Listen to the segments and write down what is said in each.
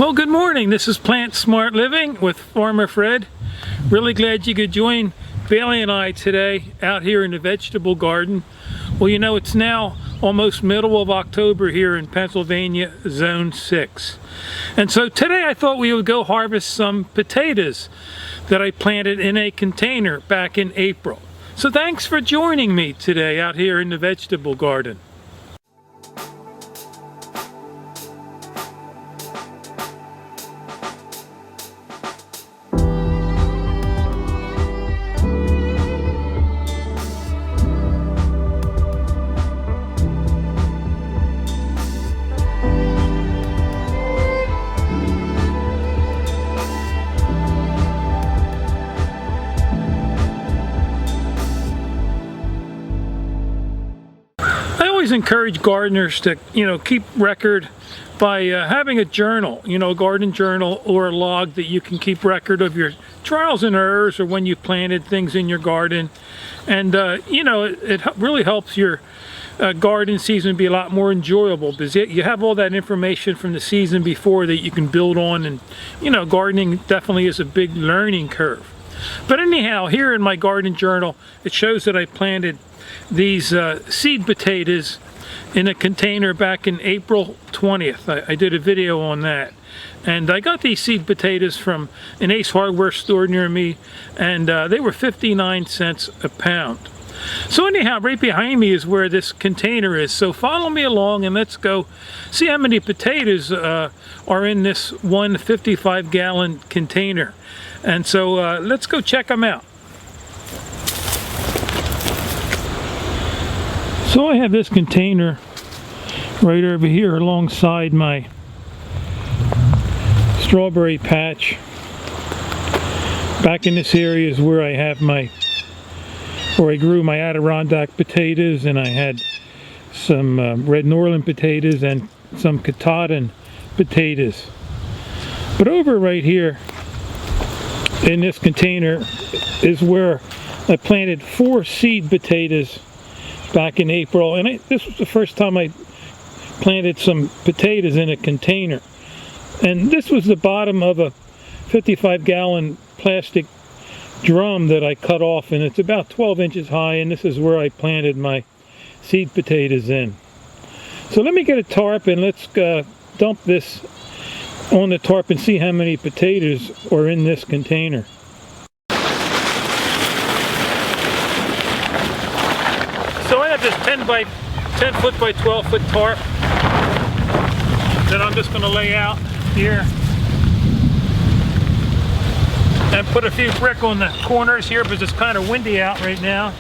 Well, good morning. This is Plant Smart Living with Farmer Fred. Really glad you could join Bailey and I today out here in the vegetable garden. Well, you know, it's now almost middle of October here in Pennsylvania, Zone 6. And so today I thought we would go harvest some potatoes that I planted in a container back in April. So thanks for joining me today out here in the vegetable garden. I always encourage gardeners to, keep record by having a journal, a garden journal or a log that you can keep record of your trials and errors or when you planted things in your garden. And, it really helps your garden season be a lot more enjoyable because you have all that information from the season before that you can build on. And, gardening definitely is a big learning curve. But anyhow, here in my garden journal, it shows that I planted these seed potatoes in a container back in April 20th. I did a video on that. And I got these seed potatoes from an Ace hardware store near me, and they were 59 cents a pound. So anyhow, right behind me is where this container is. So follow me along and let's go see how many potatoes are in this one 55-gallon container. And so let's go check them out. So I have this container right over here alongside my strawberry patch. Back in this area is where I have where I grew my Adirondack potatoes, and I had some red Norland potatoes and some Katahdin potatoes. But over right here in this container is where I planted 4 seed potatoes back in April, and this was the first time I planted some potatoes in a container. And this was the bottom of a 55-gallon plastic drum that I cut off, and it's about 12 inches high, and this is where I planted my seed potatoes in. So let me get a tarp and let's dump this on the tarp and see how many potatoes are in this container. So I have this 10 foot by 12 foot tarp that I'm just going to lay out here and put a few brick on the corners here because it's kind of windy out right now.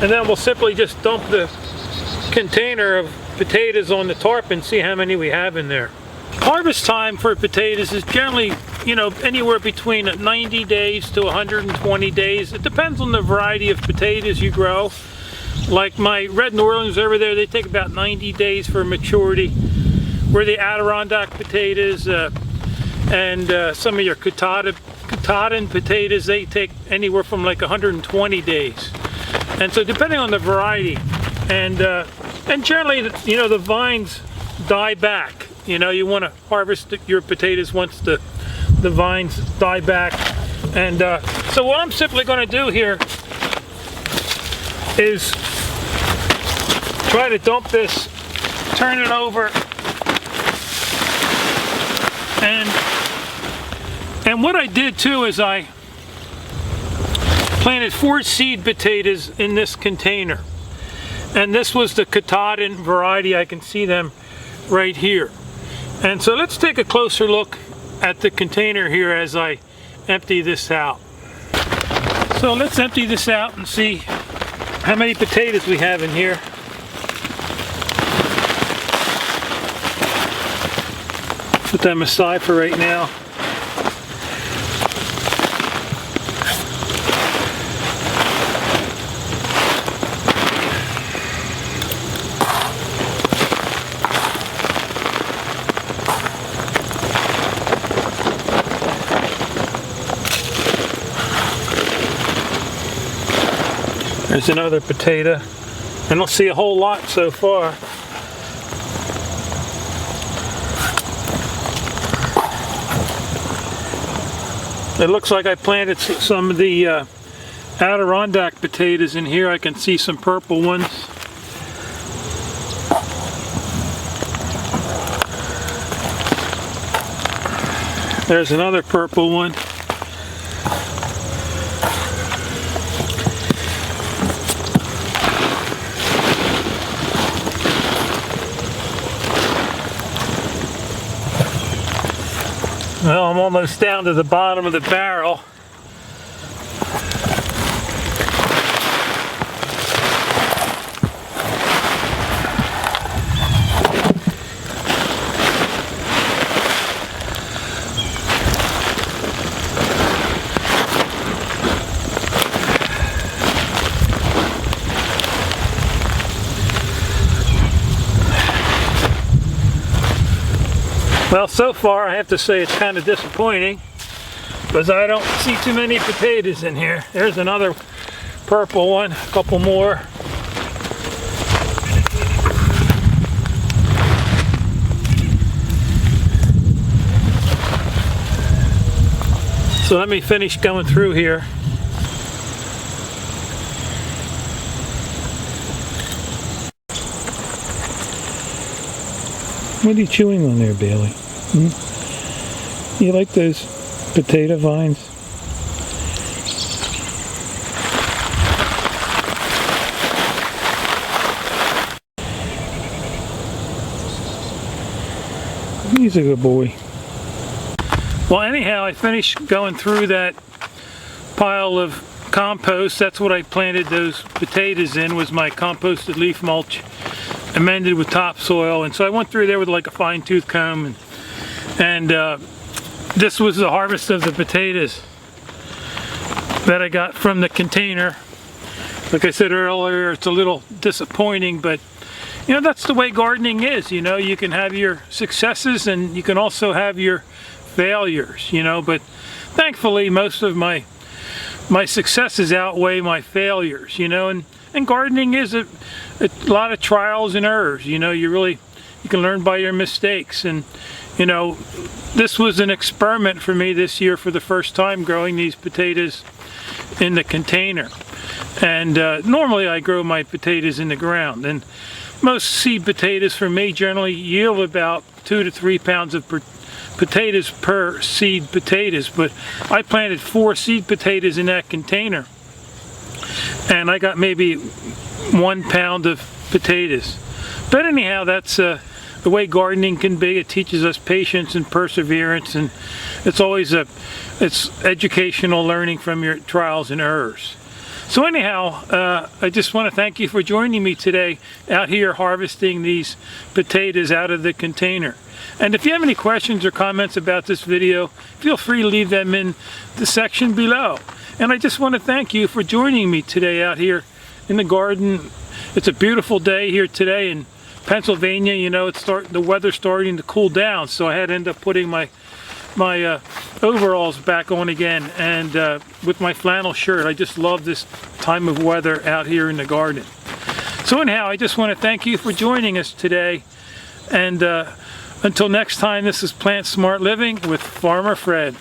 And then we'll simply just dump the container of potatoes on the tarp and see how many we have in there. Harvest time for potatoes is generally, anywhere between 90 days to 120 days. It depends on the variety of potatoes you grow. Like my red Norlands over there, they take about 90 days for maturity. Where the Adirondack potatoes and some of your Katahdin potatoes, they take anywhere from like 120 days. And so depending on the variety, and generally, the vines die back. You want to harvest your potatoes once the vines die back. And so what I'm simply going to do here is try to dump this, turn it over, and what I did too is I planted 4 seed potatoes in this container. And this was the Katahdin variety. I can see them right here. And so let's take a closer look at the container here as I empty this out. So let's empty this out and see how many potatoes we have in here. Put them aside for right now. There's another potato. I don't see a whole lot so far. It looks like I planted some of the Adirondack potatoes in here. I can see some purple ones. There's another purple one. Well, I'm almost down to the bottom of the barrel. Well, so far I have to say it's kind of disappointing because I don't see too many potatoes in here. There's another purple one, a couple more. So let me finish going through here. What are you chewing on there, Bailey? You like those potato vines? He's a good boy. Well, anyhow, I finished going through that pile of compost. That's what I planted those potatoes in, was my composted leaf mulch amended with topsoil. And so I went through there with like a fine-tooth comb, and this was the harvest of the potatoes that I got from the container. Like I said earlier, it's a little disappointing, but you know, that's the way gardening is. You know, you can have your successes and you can also have your failures, you know, but thankfully most of my successes outweigh my failures, you know, and gardening is a lot of trials and errors. You know, you can learn by your mistakes. And you know, this was an experiment for me this year for the first time, growing these potatoes in the container. And normally I grow my potatoes in the ground, and most seed potatoes for me generally yield about 2 to 3 pounds of potatoes per seed potatoes. But I planted 4 seed potatoes in that container, and I got maybe 1 pound of potatoes. But anyhow, that's the way gardening can be. It teaches us patience and perseverance, and it's always it's educational learning from your trials and errors. So anyhow, I just want to thank you for joining me today out here harvesting these potatoes out of the container. And if you have any questions or comments about this video, feel free to leave them in the section below. And I just want to thank you for joining me today out here in the garden. It's a beautiful day here today in Pennsylvania. You know, the weather's starting to cool down, so I had to end up putting my overalls back on again, and with my flannel shirt. I just love this time of weather out here in the garden. So anyhow, I just want to thank you for joining us today, and until next time, this is Plant Smart Living with Farmer Fred.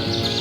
bye.